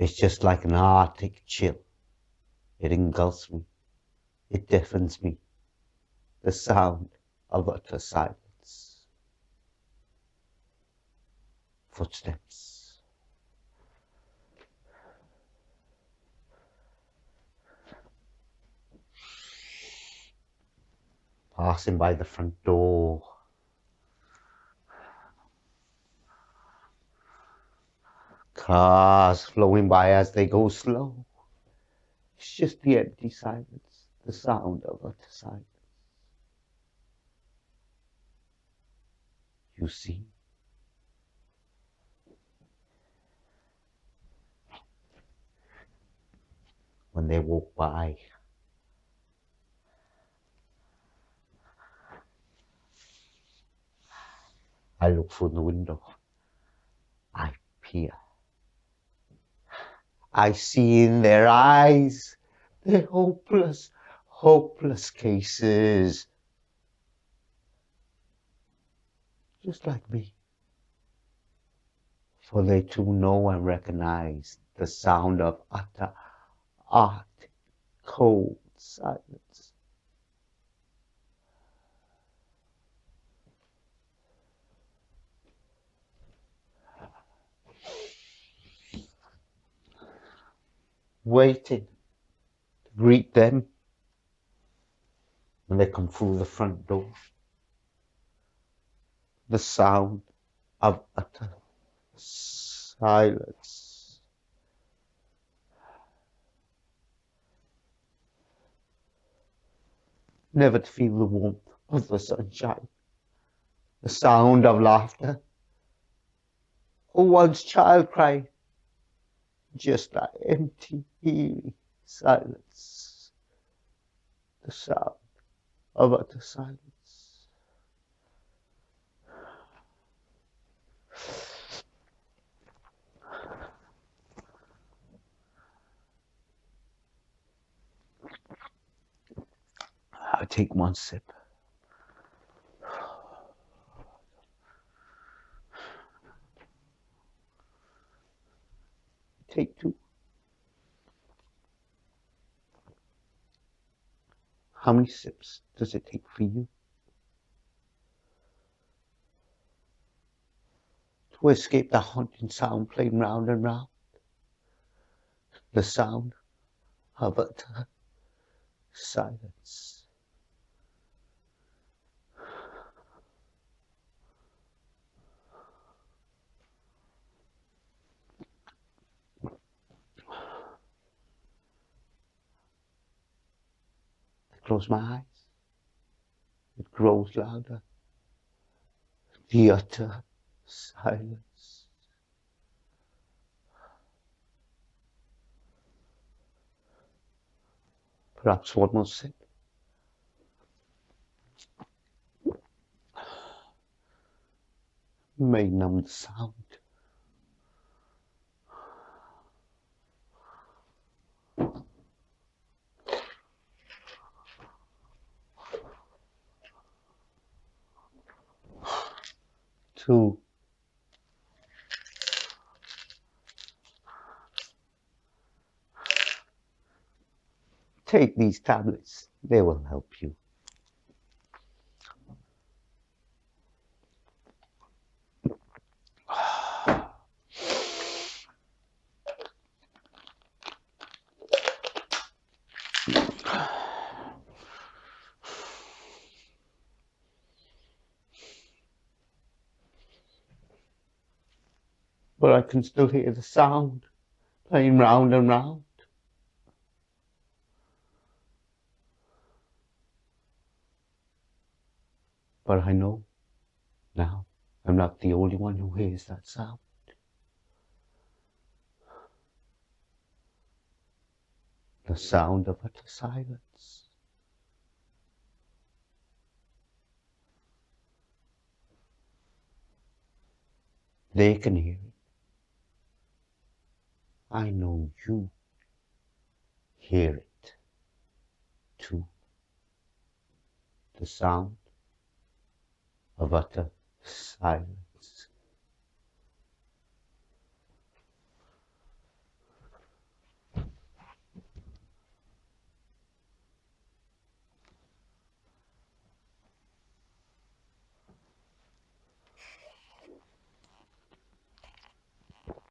It's just like an Arctic chill. It engulfs me. It deafens me. The sound of utter silence. Footsteps. Passing by the front door. Cars flowing by as they go slow. It's just the empty silence, the sound of utter silence. You see? When they walk by, I look from the window. I peer. I see in their eyes their hopeless, hopeless cases. Just like me. For they too know and recognize the sound of utter, arctic, cold silence. Waiting to greet them when they come through the front door. The sound of utter silence. Never to feel the warmth of the sunshine, the sound of laughter, or one's child cry, just that empty, eerie silence, the sound of utter silence. I take one sip. Take two. How many sips does it take for you to escape the haunting sound playing round and round? The sound of utter silence. I close my eyes. It grows louder. The utter silence. Perhaps one more sip. May numb the sound. Two. Take these tablets. They will help you. But I can still hear the sound playing round and round. But I know now I'm not the only one who hears that sound. The sound of utter silence. They can hear it. I know you hear it too. The sound of utter silence.